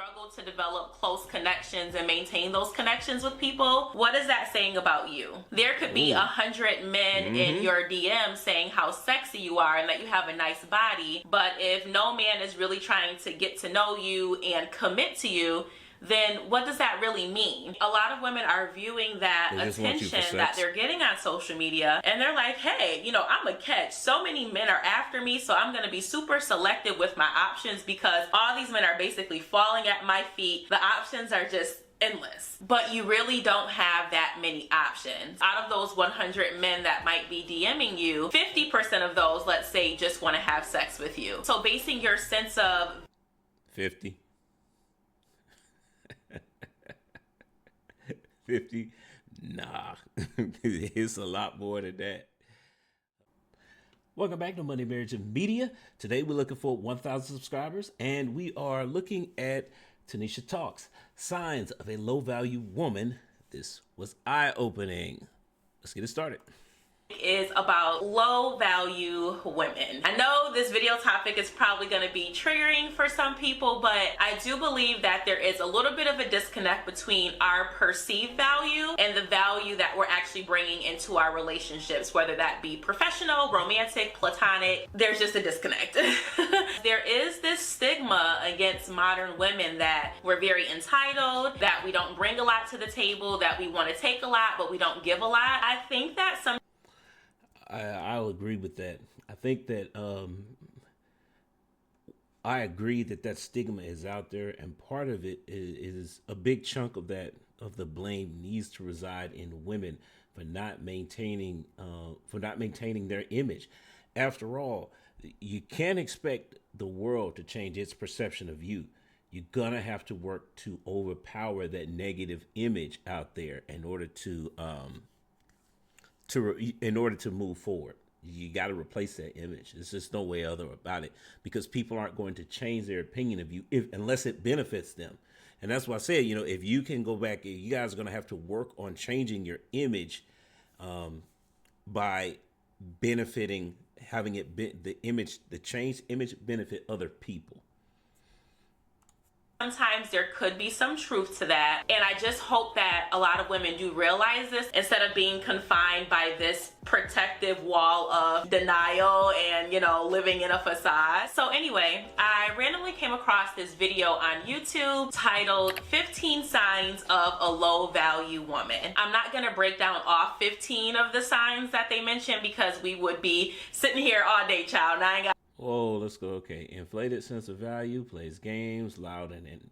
struggle to develop close connections and maintain those connections with people, what is that saying about you? There could be 100 men in your DM saying how sexy you are and that you have a nice body, but if no man is really trying to get to know you and commit to you, then what does that really mean? A lot of women are viewing that attention that they're getting on social media, and they're like, hey, you know, I'm a catch. So many men are after me, so I'm going to be super selective with my options because all these men are basically falling at my feet. The options are just endless. But you really don't have that many options. Out of those 100 men that might be DMing you, 50% of those, let's say, just want to have sex with you. So basing your sense of 50. 50? Nah, it's a lot more than that. Welcome back to Money, Marriage, and Media. Today we're looking for 1,000 subscribers, and we are looking at Tanisha Talks, Signs of a Low-Value Woman. This was eye-opening. Let's get it started. Is about low value women. I know this video topic is probably going to be triggering for some people, but I do believe that there is a little bit of a disconnect between our perceived value and the value that we're actually bringing into our relationships, whether that be professional, romantic, platonic. There's just a disconnect. There is this stigma against modern women that we're very entitled, that we don't bring a lot to the table, that we want to take a lot, but we don't give a lot. I think that some I'll agree with that. I think that I agree that stigma is out there, and part of it is a big chunk of the blame needs to reside in women for not maintaining their image. After all, you can't expect the world to change its perception of you. You're gonna have to work to overpower that negative image out there in order to move forward. You got to replace that image. There's just no way other about it, because people aren't going to change their opinion of you unless it benefits them. And that's why I said, you know, if you can go back, you guys are going to have to work on changing your image by benefiting, having it the changed image benefit other people. Sometimes there could be some truth to that, and I just hope that a lot of women do realize this instead of being confined by this protective wall of denial and, you know, living in a facade. So anyway, I randomly came across this video on YouTube titled 15 Signs of a Low Value Woman. I'm not going to break down all 15 of the signs that they mentioned because we would be sitting here all day, child. Now I ain't got Whoa, let's go. Okay. Inflated sense of value, plays games, loud and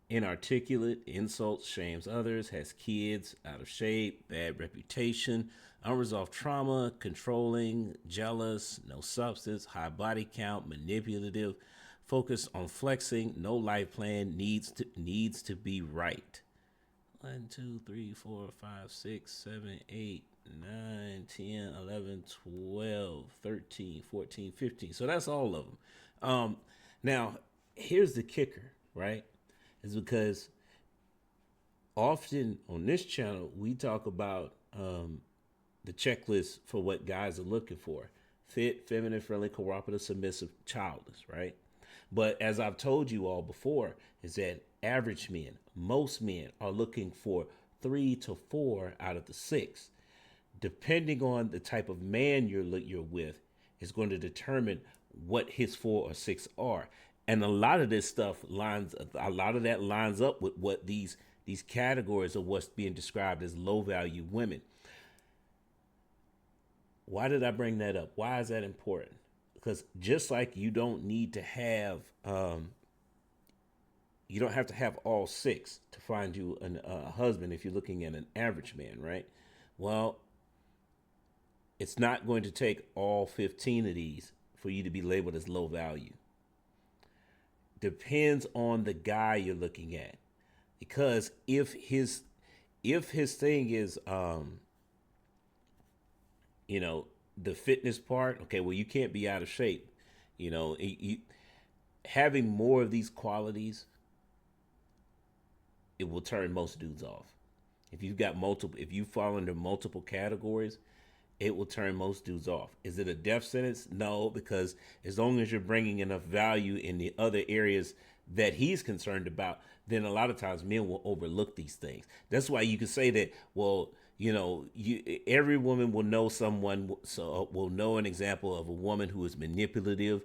inarticulate, insults, shames others, has kids, out of shape, bad reputation, unresolved trauma, controlling, jealous, no substance, high body count, manipulative, focused on flexing, no life plan, needs to be right. 1, 2, 3, 4, 5, 6, 7, 8, 9, 10, 11, 12, 13, 14, 15. So that's all of them. Now, here's the kicker, right? Is because often on this channel, we talk about the checklist for what guys are looking for. Fit, feminine, friendly, cooperative, submissive, childless, right? But as I've told you all before, is that average men, most men are looking for 3 to 4 out of the 6. Depending on the type of man you're with is going to determine what his 4 or 6 are. And a lot of that lines up with what these categories of what's being described as low value women. Why did I bring that up? Why is that important? Because just like you don't need to have, you don't have to have all 6 to find you a husband if you're looking at an average man, right? Well, it's not going to take all 15 of these for you to be labeled as low value. Depends on the guy you're looking at, because if his thing is, you know, the fitness part, okay, well, you can't be out of shape. You know, having more of these qualities, it will turn most dudes off. If you fall under multiple categories, it will turn most dudes off. Is it a death sentence? No, because as long as you're bringing enough value in the other areas that he's concerned about, then a lot of times men will overlook these things. That's why you can say that, well, every woman will know someone, so will know an example of a woman who is manipulative,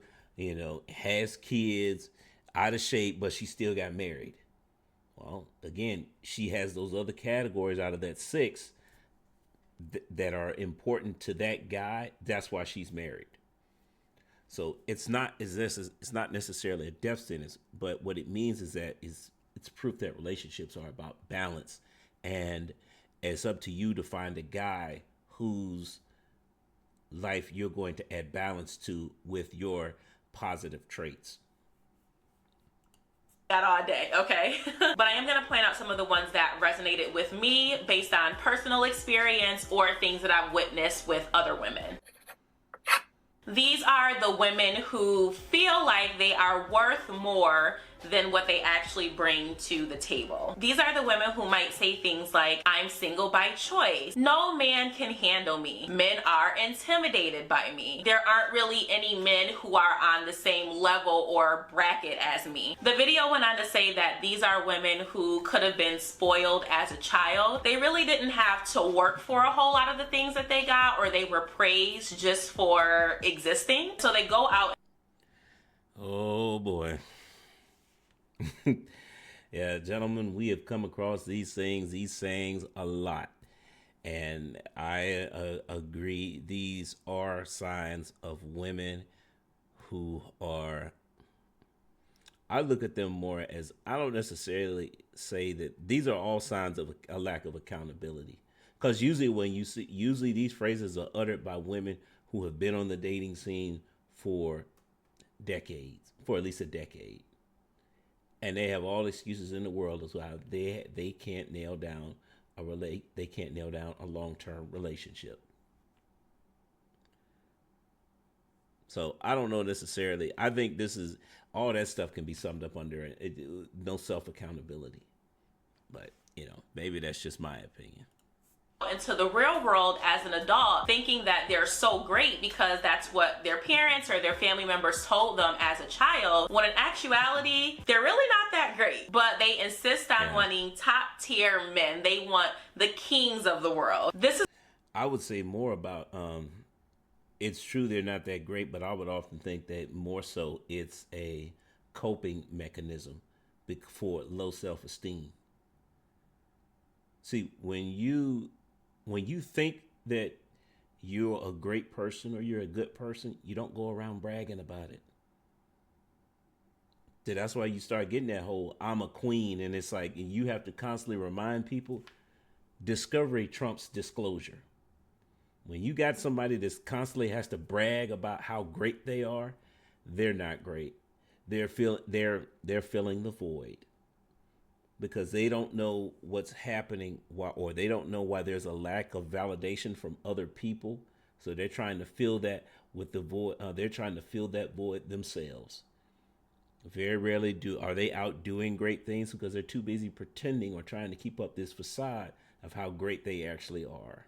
has kids, out of shape, but she still got married. Well, again, she has those other categories out of that 6 that are important to that guy. That's why she's married. So it's not necessarily a death sentence, but what it means is that it's proof that relationships are about balance, and it's up to you to find a guy whose life you're going to add balance to with your positive traits. That all day, okay? But I am going to point out some of the ones that resonated with me based on personal experience or things that I've witnessed with other women. These are the women who feel like they are worth more than what they actually bring to the table. These are the women who might say things like, I'm single by choice. No man can handle me. Men are intimidated by me. There aren't really any men who are on the same level or bracket as me. The video went on to say that these are women who could have been spoiled as a child. They really didn't have to work for a whole lot of the things that they got, or they were praised just for existing. So they go out. Oh boy. Yeah, gentlemen, we have come across these sayings a lot, and I agree. These are signs of women who are, I look at them more as, I don't necessarily say that these are all signs of a lack of accountability, because usually these phrases are uttered by women who have been on the dating scene for decades, for at least a decade. And they have all excuses in the world as to how they can't nail down a long-term relationship. So I don't know necessarily. I think this is all that stuff can be summed up under no self-accountability. But maybe that's just my opinion. Into the real world as an adult, thinking that they're so great because that's what their parents or their family members told them as a child, when in actuality they're really not that great, but they insist on wanting top tier men. They want the kings of the world. I would say more about it's true they're not that great, but I would often think that more so it's a coping mechanism for low self-esteem. See, when you think that you're a great person or you're a good person, you don't go around bragging about it. That's why you start getting that whole I'm a queen, and it's like you have to constantly remind people. Discovery trumps disclosure. When you got somebody that constantly has to brag about how great they are, they're not great. They're filling the void, because they don't know what's happening, or they don't know why there's a lack of validation from other people. So they're trying to fill that with the void. They're trying to fill that void themselves. Very rarely are they out doing great things, because they're too busy pretending or trying to keep up this facade of how great they actually are.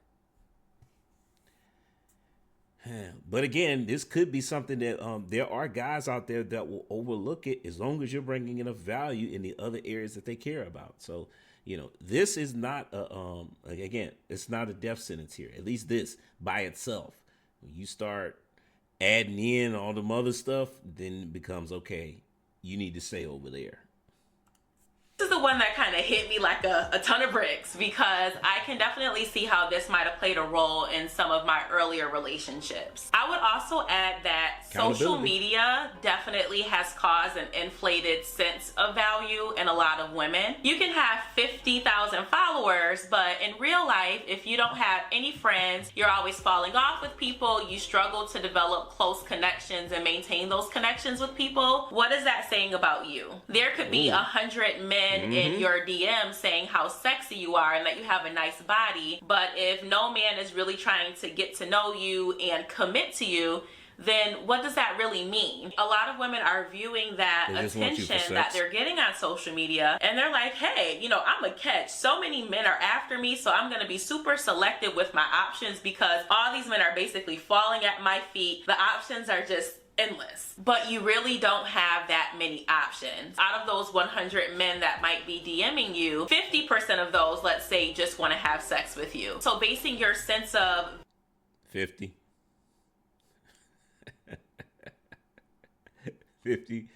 But again, this could be something that there are guys out there that will overlook it, as long as you're bringing enough value in the other areas that they care about. So, this is not again, it's not a death sentence here. At least this by itself. When you start adding in all the other stuff, then it becomes okay. You need to stay over there. This is the one that kind of hit me like a ton of bricks, because I can definitely see how this might have played a role in some of my earlier relationships. I would also add that social media definitely has caused an inflated sense of value in a lot of women. You can have 50,000 followers, but in real life, if you don't have any friends, you're always falling off with people, you struggle to develop close connections and maintain those connections with people. What is that saying about you? There could be 100 men in your DM saying how sexy you are and that you have a nice body, but if no man is really trying to get to know you and commit to you, then what does that really mean? A lot of women are viewing that attention that they're getting on social media, and they're like, hey, I'm a catch. So many men are after me, so I'm going to be super selective with my options, because all these men are basically falling at my feet. The options are just endless, but you really don't have that many options. Out of those 100 men that might be DMing you, 50% of those, let's say, just want to have sex with you. So basing your sense of 50. 50?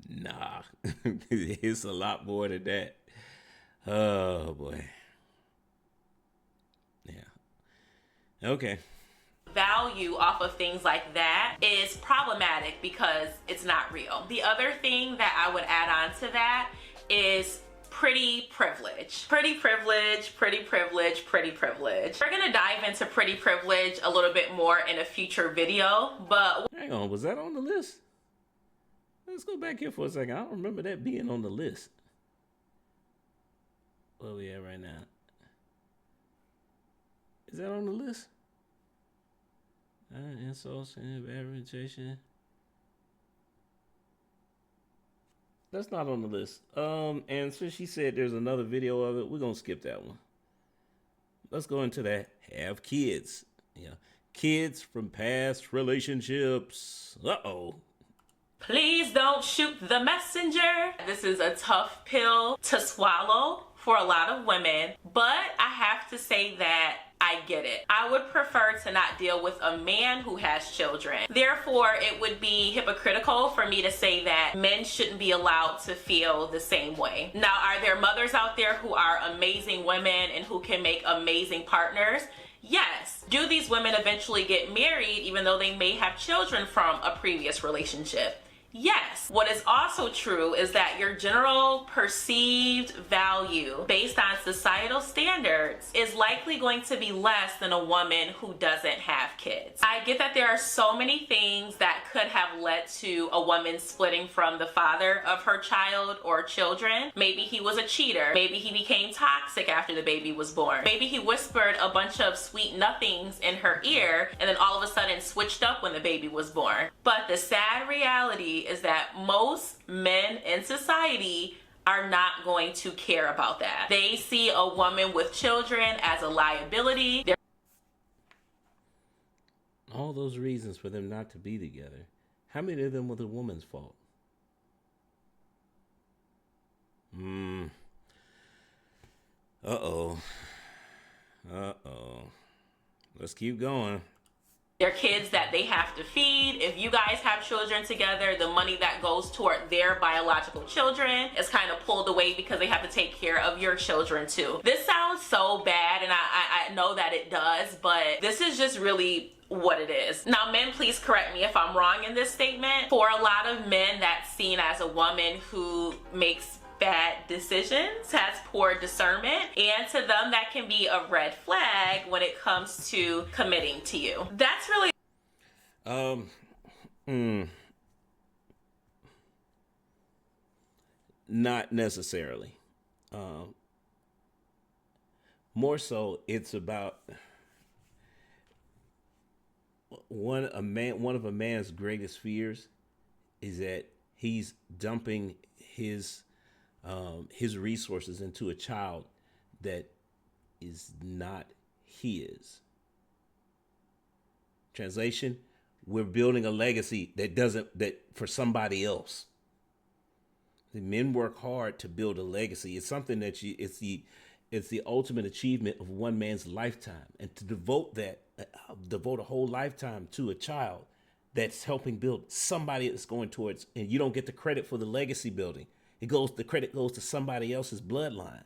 Nah. It's a lot more than that. Oh, boy. Yeah. Okay. value off of things like that is problematic because it's not real. The other thing that I would add on to that is pretty privilege. Pretty privilege, pretty privilege, pretty privilege. We're gonna dive into pretty privilege a little bit more in a future video, but hang on, was that on the list? Let's go back here for a second. I don't remember that being on the list. Where we at right now? Is that on the list? Insults and bad reputation. That's not on the list. And since she said there's another video of it, we're gonna skip that one. Let's go into that. Have kids. Yeah, kids from past relationships. please don't shoot the messenger. This is a tough pill to swallow for a lot of women, but I have to say that I get it. I would prefer to not deal with a man who has children. Therefore, it would be hypocritical for me to say that men shouldn't be allowed to feel the same way. Now, are there mothers out there who are amazing women and who can make amazing partners? Yes. Do these women eventually get married even though they may have children from a previous relationship? Yes. What is also true is that your general perceived value based on societal standards is likely going to be less than a woman who doesn't have kids. I get that there are so many things that could have led to a woman splitting from the father of her child or children. Maybe he was a cheater. Maybe he became toxic after the baby was born. Maybe he whispered a bunch of sweet nothings in her ear and then all of a sudden switched up when the baby was born. But the sad reality is that most men in society are not going to care about that. They see a woman with children as a liability. All those reasons for them not to be together. How many of them were the woman's fault? Uh-oh. Let's keep going. They're kids that they have to feed. If you guys have children together, the money that goes toward their biological children is kind of pulled away because they have to take care of your children too. This sounds so bad, and I know that it does, but this is just really what it is. Now, men, please correct me if I'm wrong in this statement. For a lot of men, that's seen as a woman who makes bad decisions, has poor discernment, and to them that can be a red flag when it comes to committing to you. That's really not necessarily. More so it's about one of a man's greatest fears is that he's dumping his resources into a child that is not his. Translation: we're building a legacy that for somebody else. The men work hard to build a legacy. It's something that it's the ultimate achievement of one man's lifetime, and to devote a whole lifetime to a child that's helping build somebody that's going towards, and you don't get the credit for the legacy building. The credit goes to somebody else's bloodline.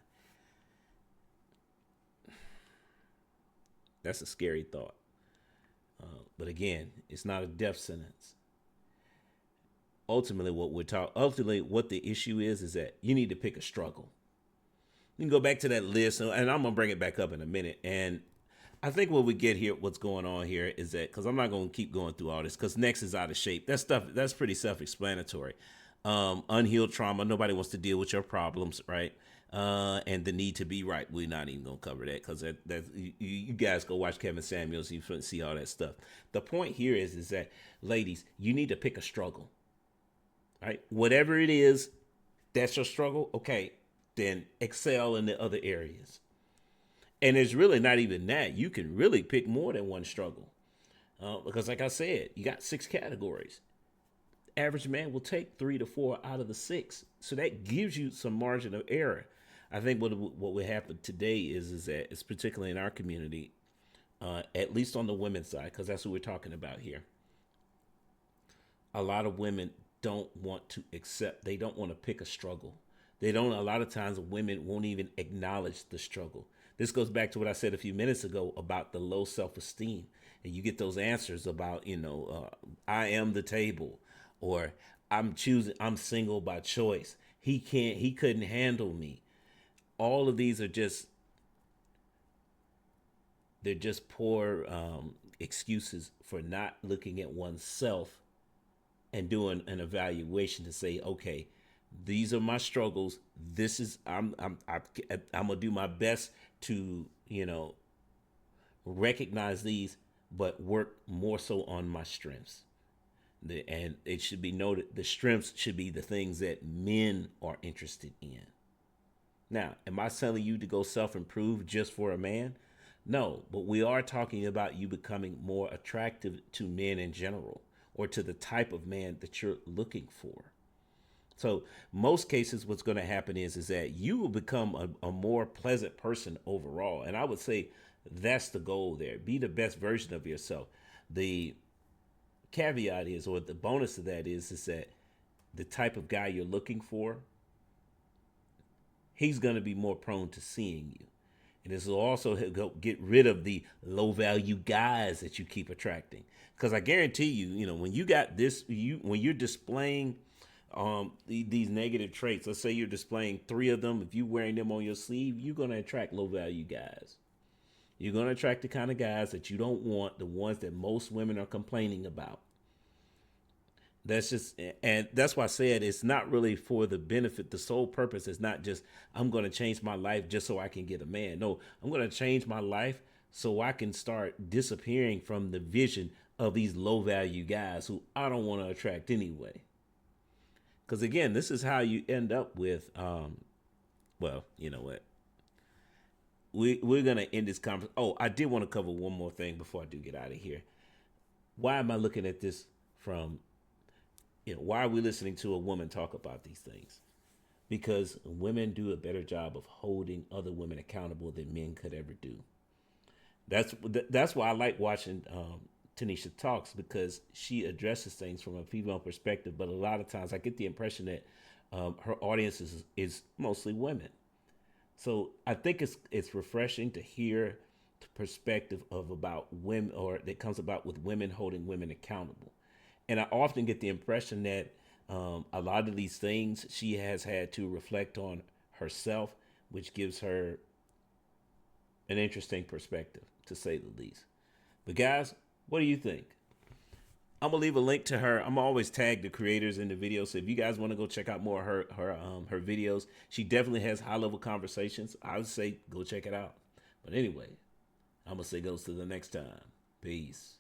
That's a scary thought. But again, it's not a death sentence. Ultimately, what the issue is that you need to pick a struggle. You can go back to that list, and I'm gonna bring it back up in a minute. And I think what we get here, what's going on here, is that, because I'm not gonna keep going through all this, because next is out of shape. That's pretty self-explanatory. Unhealed trauma. Nobody wants to deal with your problems, right? And the need to be right. We're not even gonna cover that, because you guys go watch Kevin Samuels. You see all that stuff. The point here is that, ladies, you need to pick a struggle, right? Whatever it is, that's your struggle. Okay, then excel in the other areas. And it's really not even that. You can really pick more than one struggle, because, like I said, you got 6 categories. average man will take 3 to 4 out of the 6. So that gives you some margin of error. I think what would happen today is that it's particularly in our community, at least on the women's side, because that's what we're talking about here. A lot of women don't want to accept. They don't want to pick a struggle. They don't. A lot of times, women won't even acknowledge the struggle. This goes back to what I said a few minutes ago about the low self-esteem, and you get those answers about, I am the table, or I'm single by choice. He couldn't handle me. All of these are they're just poor excuses for not looking at oneself and doing an evaluation to say, okay, these are my struggles. This is I'm gonna do my best to recognize these, but work more so on my strengths. And it should be noted, the strengths should be the things that men are interested in. Now, am I telling you to go self-improve just for a man? No, but we are talking about you becoming more attractive to men in general, or to the type of man that you're looking for. So most cases, what's going to happen is that you will become a more pleasant person overall. And I would say that's the goal there. Be the best version of yourself. The caveat is, or the bonus of that is that the type of guy you're looking for, he's going to be more prone to seeing you. And this will also get rid of the low value guys that you keep attracting. Because I guarantee you, when you got this, when you're displaying these negative traits, let's say you're displaying 3 of them, if you're wearing them on your sleeve, you're going to attract low value guys. You're going to attract the kind of guys that you don't want, the ones that most women are complaining about. And that's why I said it's not really for the benefit. The sole purpose is not just, I'm going to change my life just so I can get a man. No, I'm going to change my life so I can start disappearing from the vision of these low value guys who I don't want to attract anyway. Because again, this is how you end up with, well, you know what? We're going to end this conference. Oh, I did want to cover one more thing before I do get out of here. Why am I looking at this from, why are we listening to a woman talk about these things? Because women do a better job of holding other women accountable than men could ever do. That's why I like watching Tanisha Talks, because she addresses things from a female perspective. But a lot of times I get the impression that her audience is mostly women. So I think it's refreshing to hear the perspective about women, or that comes about with women holding women accountable. And I often get the impression that a lot of these things she has had to reflect on herself, which gives her an interesting perspective, to say the least. But guys, what do you think? I'm gonna leave a link to her. I'm always tag the creators in the video, so if you guys want to go check out more of her videos, she definitely has high level conversations. I would say go check it out. But anyway, I'm gonna say goes to the next time. Peace.